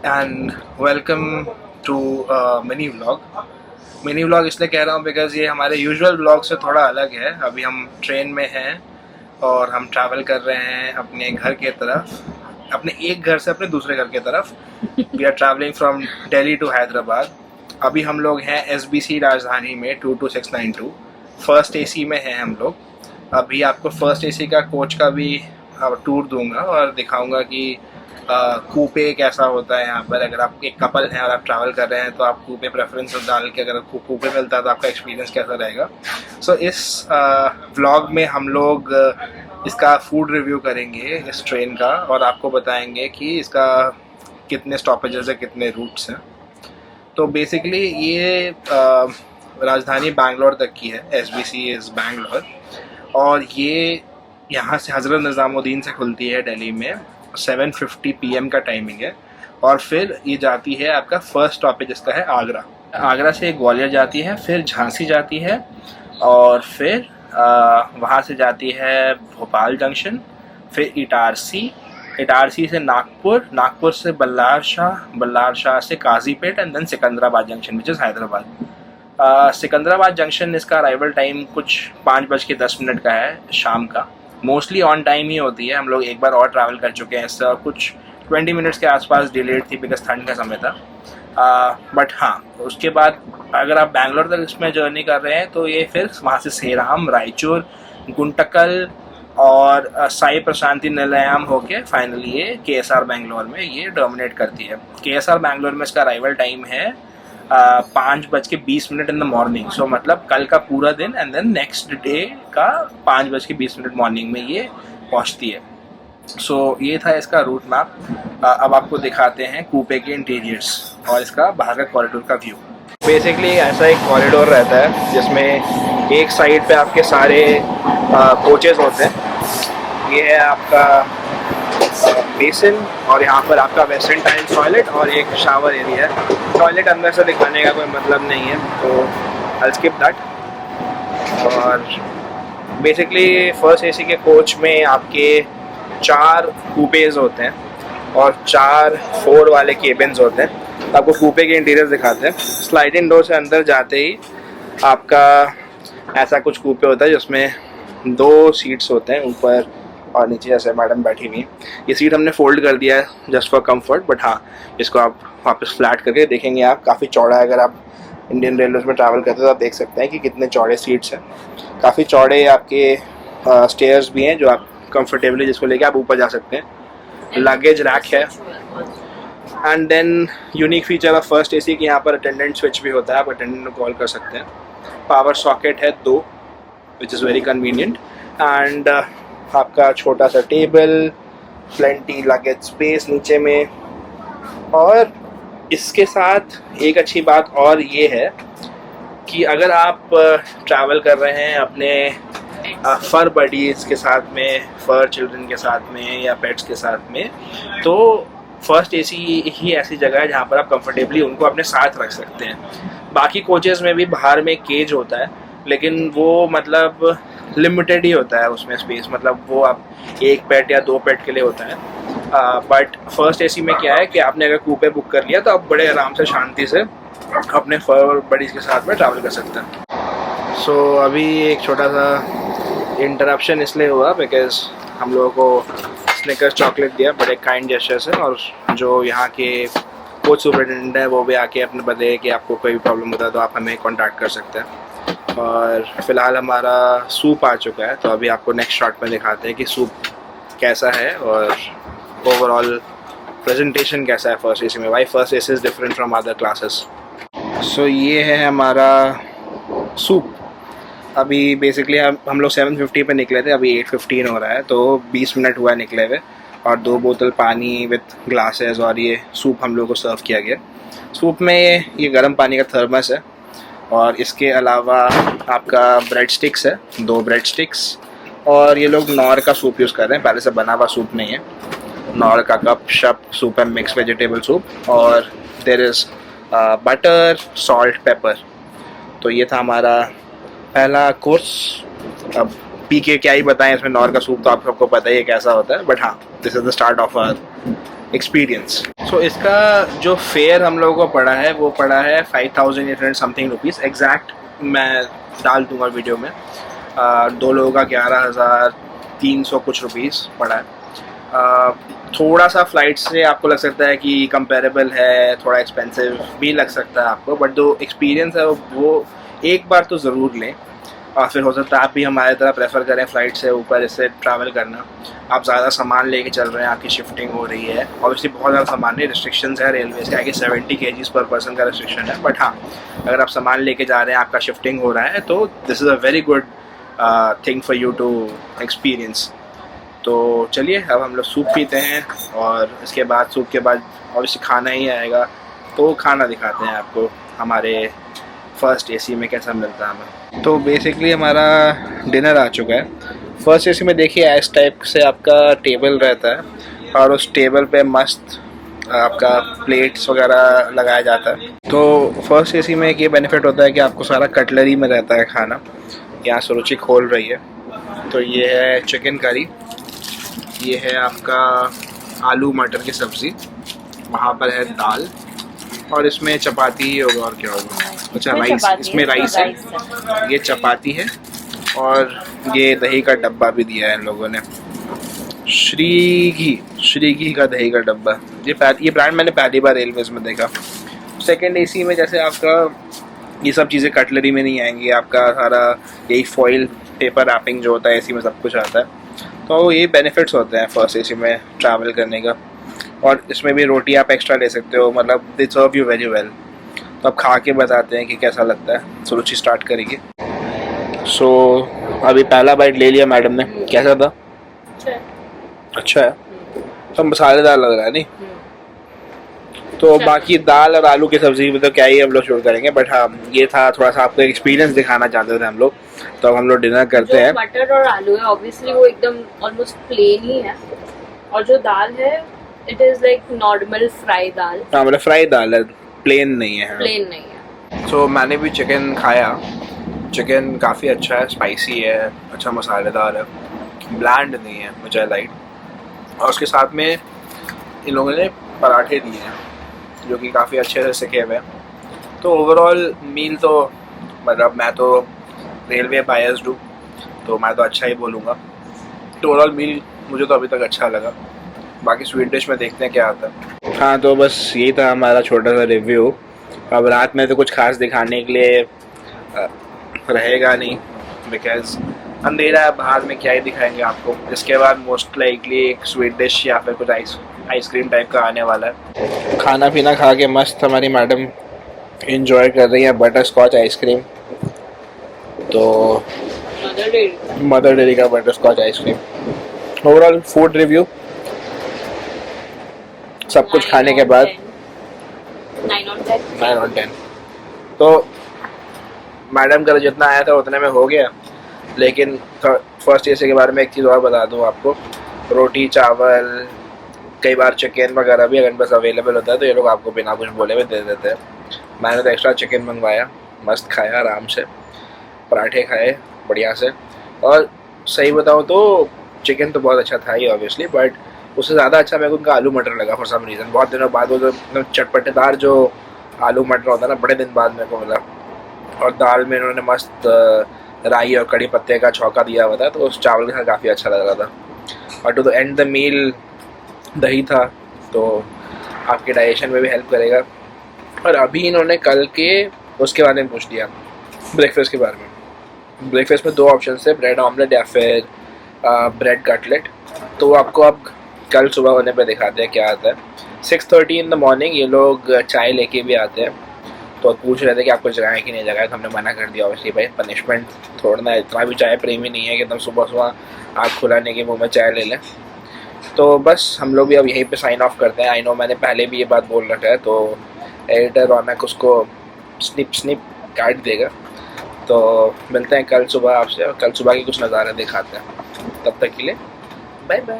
And welcome to mini vlog. Mini vlog इसलिए कह रहा हूँ बिकॉज़ ये हमारे यूजुअल व्लॉग से थोड़ा अलग है। अभी हम ट्रेन में हैं और हम ट्रैवल कर रहे हैं अपने घर के तरफ, अपने एक घर से अपने दूसरे घर की तरफ। We are travelling from Delhi to Hyderabad. अभी हम लोग हैं SBC राजधानी में 22692 फर्स्ट AC में हैं हम लोग। अभी आपको फर्स्ट AC का कोच का भी टूर दूंगा और दिखाऊंगा कि कूपे कैसा होता है यहाँ पर। अगर आप एक कपल हैं और आप ट्रैवल कर रहे हैं तो आप कूपे प्रेफरेंस डाल के अगर आपको कूपे मिलता है तो आपका एक्सपीरियंस कैसा रहेगा। सो इस व्लॉग में हम लोग इसका फूड रिव्यू करेंगे इस ट्रेन का और आपको बताएंगे कि इसका कितने स्टॉपेजेस है, कितने रूट्स हैं। तो बेसिकली ये राजधानी बैंगलोर तक की है। SBC इज़ बैंगलोर और ये यहाँ से हज़रत निज़ामुद्दीन से खुलती है दिल्ली में। 7:50 PM का टाइमिंग है और फिर ये जाती है, आपका फर्स्ट स्टॉपेज इसका है आगरा। आगरा से ग्वालियर जाती है, फिर झांसी जाती है और फिर वहाँ से जाती है भोपाल जंक्शन, फिर इटारसी से नागपुर, नागपुर से बल्लार शाह से Kazipet and then Secunderabad junction which is Hyderabad. Secunderabad junction इसका अराइवल टाइम कुछ 5:10 का है शाम का। मोस्टली ऑन टाइम ही होती है। हम लोग एक बार और ट्रैवल कर चुके हैं, इससे कुछ 20 मिनट्स के आसपास डिलेड थी बिकॉज ठंड का समय था। बट हाँ, उसके बाद अगर आप बैंगलोर तक इसमें जर्नी कर रहे हैं तो ये फिर वहाँ से सेराम, रायचूर, गुंटकल और साई प्रशांति निलयम होके फाइनली ये KSR बैंगलोर में ये डोमिनेट करती है। KSR बैंगलोर में इसका अराइवल टाइम है 5:20 इन द मॉर्निंग। सो मतलब कल का पूरा दिन एंड देन नेक्स्ट डे का 5:20 मॉर्निंग में ये पहुंचती है। सो ये था इसका रूट मैप। अब आपको दिखाते हैं कूपे के इंटीरियर्स और इसका बाहर का कॉरिडोर का व्यू। बेसिकली ऐसा एक कॉरिडोर रहता है जिसमें एक साइड पे आपके सारे कोचेस होते हैं। ये है आपका बेसिन और यहाँ पर आपका वेस्टर्न टाइल टॉयलेट और एक शावर एरिया है। टॉयलेट अंदर से दिखाने का कोई मतलब नहीं है तो I'll skip that। और बेसिकली फर्स्ट AC के कोच में आपके 4 कूपेज होते हैं और 4 4 वाले केबिन्स होते हैं। आपको कूपे के इंटीरियर दिखाते हैं। स्लाइडिंग डोर से अंदर जाते ही आपका ऐसा कुछ कूपे होता है जिसमें 2 सीट्स होते हैं, ऊपर और नीचे जैसे मैडम बैठी हुई। ये सीट हमने फोल्ड कर दिया है जस्ट फॉर कंफर्ट, बट हाँ इसको आप वापस फ्लैट करके देखेंगे आप काफ़ी चौड़ा है। अगर आप इंडियन रेलवेज में ट्रैवल करते हैं तो आप देख सकते हैं कि कितने चौड़े सीट्स हैं। काफ़ी चौड़े आपके स्टेयर्स भी हैं जो आप कंफर्टेबली जिसको लेके आप ऊपर जा सकते हैं। लगेज रैक है and then unique feature of first AC कि यहाँ पर अटेंडेंट स्विच भी होता है, आप अटेंडेंट को कॉल कर सकते हैं। पावर सॉकेट है 2 which is very convenient and आपका छोटा सा टेबल, प्लेंटी लगेज स्पेस नीचे में। और इसके साथ एक अच्छी बात और ये है कि अगर आप ट्रैवल कर रहे हैं अपने फर बडीज़ के साथ में, फर चिल्ड्रन के साथ में या पेट्स के साथ में, तो फर्स्ट AC ही ऐसी जगह है जहाँ पर आप कंफर्टेबली उनको अपने साथ रख सकते हैं। बाकी कोचेज़ में भी बाहर में केज होता है लेकिन वो मतलब लिमिटेड ही होता है उसमें स्पेस, मतलब वो आप 1 पेट या 2 पेट के लिए होता है। बट फर्स्ट AC में क्या है कि आपने अगर कूपे बुक कर लिया तो आप बड़े आराम से शांति से अपने फर बडीज़ के साथ में ट्रैवल कर सकते हैं। सो अभी एक छोटा सा इंटरप्शन इसलिए हुआ बिकॉज हम लोगों को स्निकर्स चॉकलेट दिया बड़े काइंड जेस्चर से, और जो यहाँ के कोच सुपरिटेंडेंट है वो भी आके अपने बताए कि आपको कोई भी प्रॉब्लम होता है तो आप हमें कॉन्टैक्ट कर सकते हैं। और फिलहाल हमारा सूप आ चुका है तो अभी आपको नेक्स्ट शॉट में दिखाते हैं कि सूप कैसा है और ओवरऑल प्रेजेंटेशन कैसा है फर्स्ट AC में, why first AC is different from other classes. So ये है हमारा सूप। अभी बेसिकली हम लोग 7:50 पे निकले थे, अभी 8:15 हो रहा है तो 20 मिनट हुआ निकले हुए, और 2 बोतल पानी विथ ग्लासेस और ये सूप हम लोग को सर्व किया गया। सूप में ये गर्म पानी का थर्मस है और इसके अलावा आपका ब्रेड स्टिक्स है, 2 ब्रेड स्टिक्स, और ये लोग नॉर का सूप यूज़ कर रहे हैं, पहले से बना हुआ सूप नहीं है। नॉर का कप शप सूप है, मिक्स वेजिटेबल सूप, और there is butter, salt, pepper. तो ये था हमारा पहला कोर्स। अब पी के क्या ही बताएं, इसमें नॉर का सूप तो आप सबको पता ही है कैसा होता है, बट हाँ this is the start of our experience. So इसका जो फेयर हम लोगों को पड़ा है वो पड़ा है 5800 समथिंग रुपीज़ एग्जैक्ट मैं डाल दूंगा वीडियो में। 2 लोगों का 11,300 कुछ रुपीज़ पड़ा है। थोड़ा सा फ़्लाइट से आपको लग सकता है कि कंपेरेबल है, थोड़ा एक्सपेंसिव भी लग सकता है आपको, बट जो एक्सपीरियंस है वो एक बार तो ज़रूर लें। और फिर हो सकता है आप भी हमारे तरह प्रेफर करें फ़्लाइट से ऊपर इससे ट्रैवल करना। आप ज़्यादा सामान लेके चल रहे हैं, आपकी शिफ्टिंग हो रही है, ऑब्वियसली बहुत ज़्यादा सामान नहीं, रिस्ट्रिक्शंस है रेलवेज़ के आगे 70 kgs पर पर्सन का रिस्ट्रिक्शन है, बट हाँ अगर आप सामान लेके जा रहे हैं, आपका शिफ्टिंग हो रहा है तो this is a very good thing for you to experience. तो चलिए अब हम लोग सूप पीते हैं और इसके बाद सूप के बाद ऑब्वियसली खाना ही आएगा, तो खाना दिखाते हैं आपको हमारे फर्स्ट एसी में कैसा मिलता है हमें। तो बेसिकली हमारा डिनर आ चुका है। फर्स्ट एसी में देखिए ऐस टाइप से आपका टेबल रहता है और उस टेबल पे मस्त आपका प्लेट्स वगैरह लगाया जाता है। तो फर्स्ट एसी में एक ये बेनिफिट होता है कि आपको सारा कटलरी में रहता है खाना। यहाँ सुरुचि खोल रही है। तो ये है चिकन करी, ये है आपका आलू मटर की सब्ज़ी, वहाँ पर है दाल और इसमें चपाती ही होगा और क्या होगा। अच्छा राइस, इसमें राइस है, ये चपाती है और ये दही का डब्बा भी दिया है इन लोगों ने, श्री घी का दही का डब्बा। ये ब्रांड मैंने पहली बार रेलवेज़ में देखा। सेकंड एसी में जैसे आपका ये सब चीज़ें कटलरी में नहीं आएंगी, आपका सारा यही फॉइल पेपर रैपिंग जो होता है एसी में सब कुछ आता है। तो ये बेनिफिट्स होते हैं फर्स्ट एसी में ट्रैवल करने का। और इसमें भी रोटी आप एक्स्ट्रा ले सकते हो, मतलब दे सर्व यू वेरी वेल। तो अब खा के बताते हैं कि कैसा लगता है। सुरुचि स्टार्ट करेगी। सो अभी पहला बाइट ले लिया मैडम ने, कैसा था? अच्छा है, तो मसालेदार लग रहा है नहीं? तो बाकी दाल और आलू की सब्जी में तो क्या ही हम लोग शुरू करेंगे, बट हाँ ये था थोड़ा सा आपको एक्सपीरियंस दिखाना चाहते थे हम लोग। तो अब हम लोग डिनर करते हैं। मटर और आलू है ऑब्वियसली वो एकदम ऑलमोस्ट प्लेन ही है, और जो दाल है it is like normal fry dal. हाँ मतलब फ्राई दाल है, प्लेन नहीं है। प्लेन नहीं है। सो मैंने भी चिकन खाया। चिकन काफ़ी अच्छा है, स्पाइसी है, अच्छा मसालेदार है, ब्लैंड नहीं है, मुझे लाइट। और उसके साथ में इन लोगों ने पराठे दिए हैं जो कि काफ़ी अच्छे से सिके हुए हैं। तो ओवरऑल मील तो मतलब मैं तो रेलवे बायस्ड हूँ तो मैं तो अच्छा ही बोलूँगा। तो ओवरऑल मील मुझे तो अभी तक अच्छा लगा। बाकी स्वीट डिश में देखते हैं क्या आता है। हाँ तो बस यही था हमारा छोटा सा रिव्यू। अब रात में तो कुछ खास दिखाने के लिए रहेगा नहीं, बिकॉज अंधेरा है बाहर में, क्या ही दिखाएंगे आपको। इसके बाद मोस्ट लाइकली एक स्वीट डिश या फिर कुछ आइसक्रीम टाइप का आने वाला है। खाना पीना खा के मस्त हमारी मैडम इंजॉय कर रही है बटर स्कॉच आइसक्रीम। तो मदर डेयरी का butterscotch ice cream. Overall food review सब कुछ खाने के बाद 9 on 10। तो मैडम का जितना आया था उतने में हो गया। लेकिन फर्स्ट एसी के बारे में एक चीज़ और बता दूं आपको, रोटी चावल कई बार चिकन वगैरह भी अगर बस अवेलेबल होता है तो ये लोग आपको बिना कुछ बोले हुए दे देते हैं। मैंने तो एक्स्ट्रा चिकन मंगवाया, मस्त खाया आराम से, पराठे खाए बढ़िया से। और सही बताऊँ तो चिकन तो बहुत अच्छा था ही ऑब्वियसली, बट उससे ज़्यादा अच्छा मेरे को उनका आलू मटर लगा फॉर सम रीज़न। बहुत दिनों बाद वो जो एकदम चटपटेदार जो आलू मटर होता है ना, बड़े दिन बाद मेरे को मिला। और दाल में इन्होंने मस्त राई और कड़ी पत्ते का छौंका दिया हुआ था, तो उस चावल के साथ काफ़ी अच्छा लग रहा था। और to the end the meal दही था, तो आपके डाइजेशन में भी हेल्प करेगा। और अभी इन्होंने कल के उसके बारे में पूछ लिया, ब्रेकफास्ट के बारे में। ब्रेकफास्ट में 2 ऑप्शन थे, ब्रेड ऑमलेट या फिर ब्रेड कटलेट। तो आपको अब कल सुबह होने पे दिखाते हैं क्या आता है। 6:30 इन द मॉर्निंग ये लोग चाय लेके भी आते हैं। तो पूछ रहे थे कि आपको जगाएं कि नहीं जगाएं, तो हमने मना कर दिया ऑब्वियसली, भाई पनिशमेंट छोड़ना है, इतना भी चाय प्रेमी नहीं है कि एकदम सुबह सुबह आँख खुलाने के मुँह में चाय ले लें। तो बस हम लोग भी अब यहीं पे साइन ऑफ करते हैं। आई नो मैंने पहले भी ये बात बोल रखा है, तो एडिटर रौनक उसको स्निप काट देगा। तो मिलते हैं कल सुबह आपसे, और कल सुबह के कुछ नज़ारे दिखाते हैं। तब तक के लिए bye bye.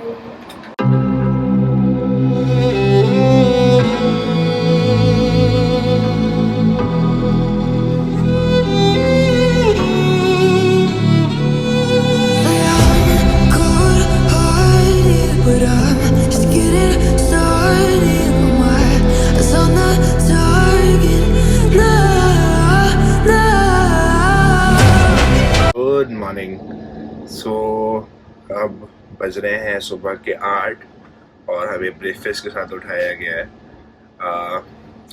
But I'm just getting started. My good morning. So अब बज रहे हैं सुबह के 8 और हमें ब्रेकफास्ट के साथ उठाया गया है।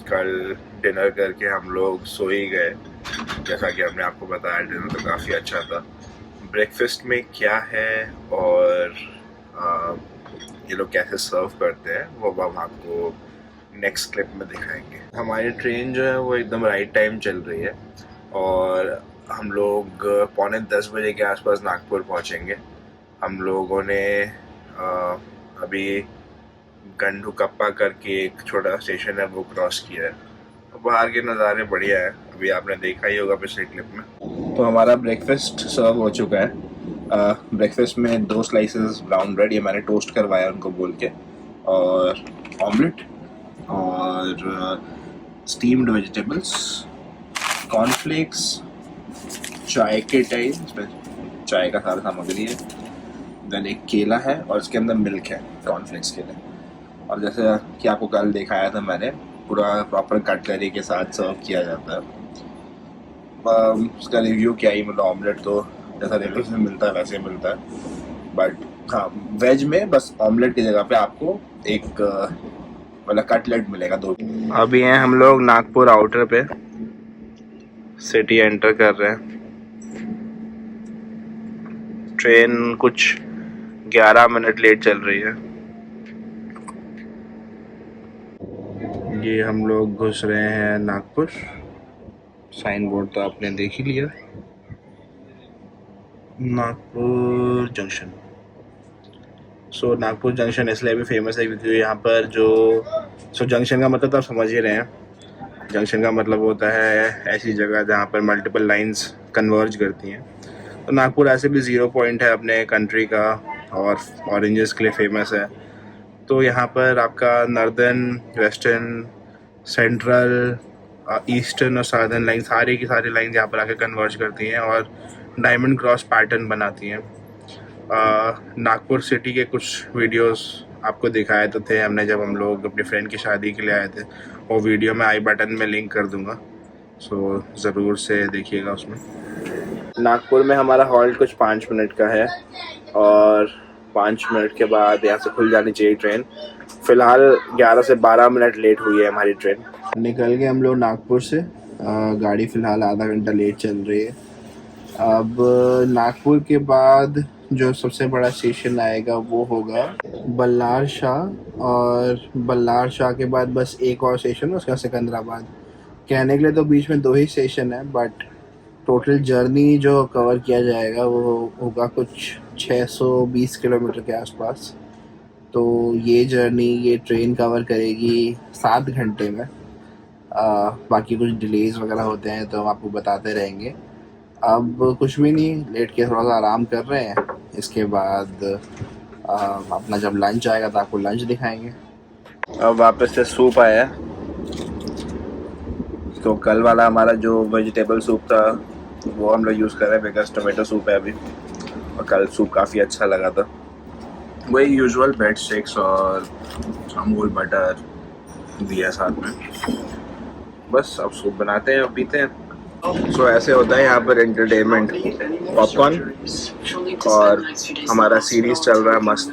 कल डिनर करके हम लोग सो ही गए, जैसा कि हमने आपको बताया। डिनर तो काफ़ी अच्छा था। ब्रेकफास्ट में क्या है और ये लोग कैसे सर्व करते हैं वो हम आपको नेक्स्ट क्लिप में दिखाएंगे। हमारी ट्रेन जो है वो एकदम राइट टाइम चल रही है और हम लोग 9:45 बजे के आसपास नागपुर पहुंचेंगे। हम लोगों ने अभी गंडुकप्पा करके एक छोटा स्टेशन है वो क्रॉस किया है। बाहर के नज़ारे बढ़िया है, अभी आपने देखा ही होगा पिछले क्लिप में। तो हमारा ब्रेकफास्ट सर्व हो चुका है। ब्रेकफास्ट में 2 स्लाइसेस ब्राउन ब्रेड, ये मैंने टोस्ट करवाया उनको बोल के, और ऑमलेट और स्टीम्ड वेजिटेबल्स, कॉर्नफ्लेक्स, चाय के टाइम, इसमें चाय का सारा सामग्री है, देन एक केला है और इसके अंदर मिल्क है कॉर्नफ्लेक्स के लिए। और जैसे कि आपको कल दिखाया था मैंने, पूरा प्रॉपर कटलरी के साथ सर्व किया जाता है। उसका रिव्यू क्या ही, मतलब ऑमलेट तो जैसा रेगुलर में मिलता है वैसे ही मिलता है, बट हाँ वेज में बस ऑमलेट की जगह पे आपको एक मतलब कटलेट मिलेगा 2। अभी हैं हम लोग नागपुर आउटर पे, सिटी एंटर कर रहे हैं। ट्रेन कुछ 11 मिनट लेट चल रही है। ये हम लोग घुस रहे हैं नागपुर। साइन बोर्ड तो आपने देख ही लिया, नागपुर जंक्शन। सो नागपुर जंक्शन इसलिए भी फेमस है क्योंकि यहाँ पर जो जंक्शन का मतलब तो आप समझ ही रहे हैं। जंक्शन का मतलब होता है ऐसी जगह जहाँ पर मल्टीपल लाइंस कन्वर्ज करती हैं। तो नागपुर ऐसे भी 0 पॉइंट है अपने कंट्री का और ऑरेंजेस के लिए फेमस है। तो यहाँ पर आपका नॉर्दर्न, वेस्टर्न, सेंट्रल, ईस्टर्न और साउदर्न लाइन, सारी की सारी लाइन यहाँ पर आके कन्वर्ज करती हैं और डायमंड क्रॉस पैटर्न बनाती हैं। नागपुर सिटी के कुछ वीडियोस आपको दिखाए तो थे हमने जब हम लोग अपनी फ्रेंड की शादी के लिए आए थे। वो वीडियो मैं आई बटन में लिंक कर दूंगा, सो ज़रूर से देखिएगा उसमें। नागपुर में हमारा हॉल्ट कुछ 5 मिनट का है और 5 मिनट के बाद यहाँ से खुल जानी चाहिए ट्रेन। फ़िलहाल 11 से 12 मिनट लेट हुई है हमारी ट्रेन। निकल गए हम लोग नागपुर से। गाड़ी फ़िलहाल आधा घंटा लेट चल रही है। अब नागपुर के बाद जो सबसे बड़ा स्टेशन आएगा वो होगा बल्लार शाह, और बल्लार शाह के बाद बस एक और स्टेशन है उसका सिकंदराबाद। कहने के लिए तो बीच में 2 ही स्टेशन है, बट टोटल जर्नी जो कवर किया जाएगा वो होगा कुछ 620 किलोमीटर के आसपास। तो ये जर्नी, ये ट्रेन कवर करेगी 7 घंटे में। बाकी कुछ डिलेज वगैरह होते हैं तो हम आपको बताते रहेंगे। अब कुछ भी नहीं, लेट के थोड़ा सा आराम कर रहे हैं। इसके बाद अपना जब लंच आएगा तो आपको लंच दिखाएंगे। अब वापस से सूप आया। तो कल वाला हमारा जो वेजिटेबल सूप था वो हम लोग यूज़ कर रहे हैं बिकॉज टोमेटो सूप है अभी, और कल सूप काफ़ी अच्छा लगा था। वही यूजुअल ब्रेड स्टिक्स और अमूल बटर दिया साथ में। बस अब सूप बनाते हैं और पीते हैं। सो ऐसे होता है यहाँ पर एंटरटेनमेंट। पॉपकॉर्न और हमारा सीरीज चल रहा है मस्त,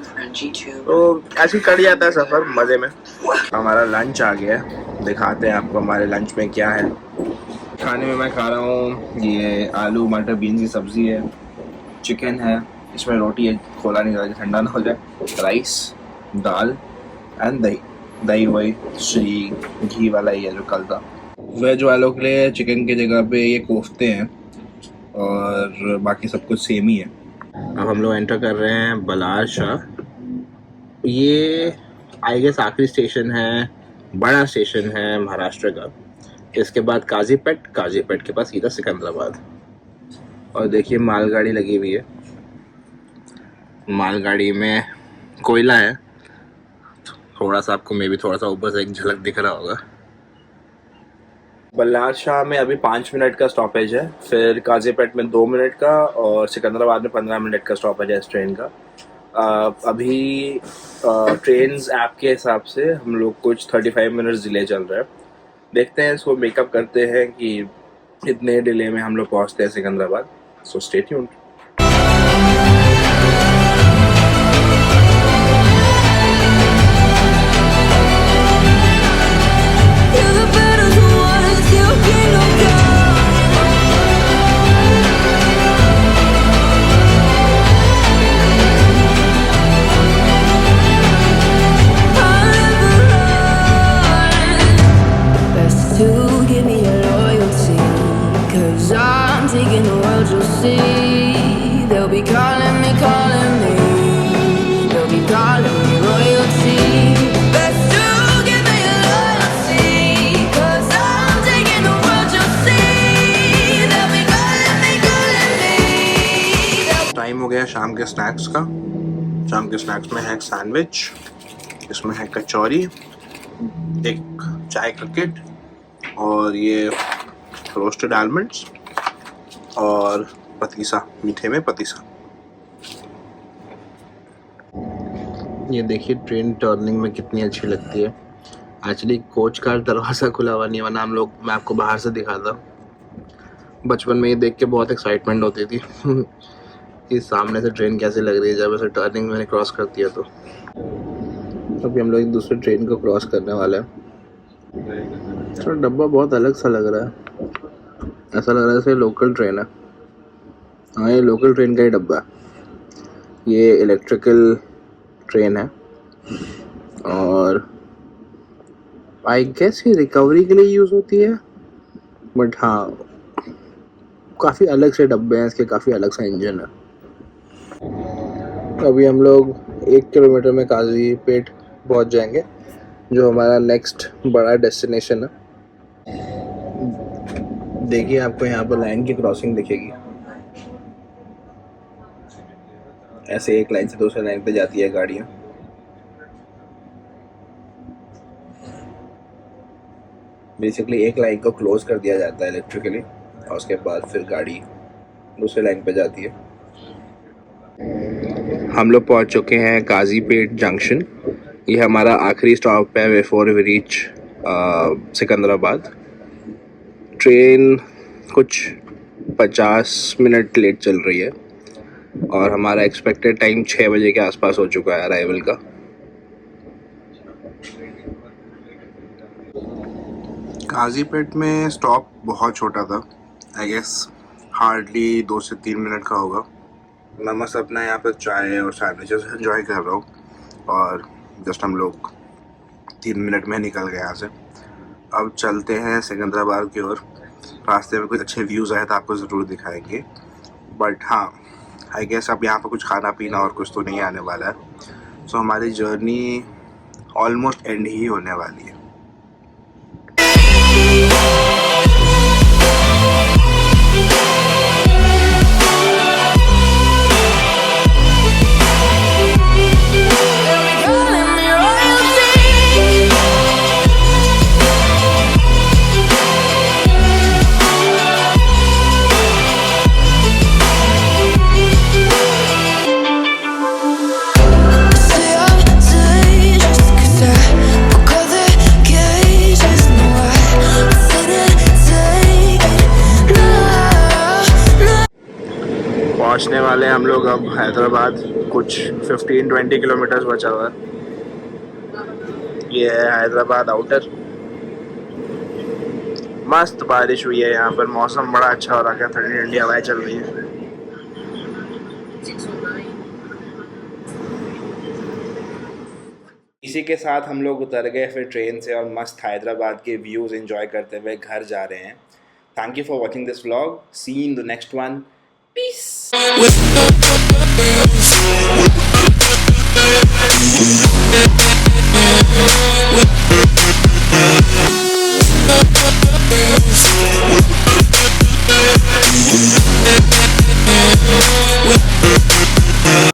तो ऐसे ही कट जाता है सफ़र मज़े में। हमारा लंच आ गया, दिखाते हैं आपको हमारे लंच में क्या है। खाने में मैं खा रहा हूँ ये आलू मटर बीन की सब्ज़ी है, चिकन है, इसमें रोटी है, खोला नहीं जाए ठंडा ना हो जाए, राइस, दाल एंड दही। दही वही श्री घी वाला ही है जो कल था। वेज वालों के लिए चिकन की जगह पे ये कोफ्ते हैं और बाकी सब कुछ सेम ही है। अब हम लोग एंटर कर रहे हैं बल्लार शाह। ये आई गेस आखिरी स्टेशन है, बड़ा स्टेशन है महाराष्ट्र का। इसके बाद काजीपेट, काजीपेट के पास सीधा सिकंदराबाद। और देखिए मालगाड़ी लगी हुई है, मालगाड़ी में कोयला है। थोड़ा सा आपको मे भी थोड़ा सा ऊपर से एक झलक दिख रहा होगा। बल्लार शाह में अभी 5 मिनट का स्टॉपेज है, फिर काजीपेट में 2 मिनट का और सिकंदराबाद में 15 मिनट का स्टॉपेज है इस ट्रेन का। अभी ट्रेन्स ऐप के हिसाब से हम लोग कुछ 35 मिनट्स डिले चल रहा है। देखते हैं इसको मेकअप करते हैं कि इतने डिले में हम लोग पहुंचते हैं Secunderabad. So stay tuned. royalty. They'll be calling me, calling me. They'll be calling me royalty. Best to give me loyalty, 'cause I'm taking the world, you'll see. They'll be calling me, calling me. Time हो गया शाम के snacks का। शाम के snacks में है sandwich, इसमें है कचौरी, एक चाय का किट और ये रोस्टेड आलमंड्स और पतीसा, मीठे में पतीसा। ये देखिए ट्रेन टर्निंग में कितनी अच्छी लगती है। एक्चुअली कोच का दरवाज़ा खुला हुआ नहीं, वरना मैं आपको बाहर से दिखाता। बचपन में ये देख के बहुत एक्साइटमेंट होती थी कि सामने से ट्रेन कैसे लग रही है जब ऐसे टर्निंग मैंने क्रॉस कर दिया। तो अभी हम लोग एक दूसरे ट्रेन को क्रॉस करने वाले हैं। तो डब्बा बहुत अलग सा लग रहा है, ऐसा लग रहा है जैसे लोकल ट्रेन है। हाँ, ये लोकल ट्रेन का ही डब्बा है। ये इलेक्ट्रिकल ट्रेन है और आई गेस ये रिकवरी के लिए यूज़ होती है, बट हाँ काफ़ी अलग से डब्बे हैं इसके, काफ़ी अलग सा इंजन है। अभी हम लोग 1 किलोमीटर में काजीपेट पहुंच जाएंगे, जो हमारा नेक्स्ट बड़ा डेस्टिनेशन है। देखिए आपको यहाँ पर लाइन की क्रॉसिंग दिखेगी, ऐसे एक लाइन से दूसरे लाइन पे जाती है गाड़ियाँ। बेसिकली एक लाइन को क्लोज कर दिया जाता है इलेक्ट्रिकली और उसके बाद फिर गाड़ी दूसरे लाइन पे जाती है। हम लोग पहुँच चुके हैं काजीपेट जंक्शन। ये हमारा आखिरी स्टॉप है before we reach Secunderabad. Train कुछ 50 मिनट लेट चल रही है और हमारा एक्सपेक्टेड टाइम 6 बजे के आसपास हो चुका है अराइवल का। काजीपेट में स्टॉप बहुत छोटा था, आई गेस हार्डली 2 से 3 मिनट का होगा। मैं मस्त अपना यहाँ पर चाय और सैंडविचेस एंजॉय कर रहा हूँ और जस्ट हम लोग 3 मिनट में निकल गए यहाँ से। अब चलते हैं सिकंदराबाद की ओर। रास्ते में कुछ अच्छे व्यूज़ आए तो आपको ज़रूर दिखाएंगे, बट हाँ आई गेस अब यहाँ पर कुछ खाना पीना और कुछ तो नहीं आने वाला है। सो हमारी जर्नी ऑलमोस्ट एंड ही होने वाली है। पहुंचने वाले हैं हम लोग अब हैदराबाद। कुछ 15-20 किलोमीटर्स बचा हुआ है। ये है हैदराबाद आउटर। मस्त बारिश हुई है यहाँ पर, मौसम बड़ा अच्छा हो रहा है, ठंडी ठंडी हवाएं चल रही है। इसी के साथ हम लोग उतर गए फिर ट्रेन से और मस्त हैदराबाद के व्यूज़ एंजॉय करते हुए घर जा रहे हैं। Thank you for watching this vlog. See you in the next one. Peace.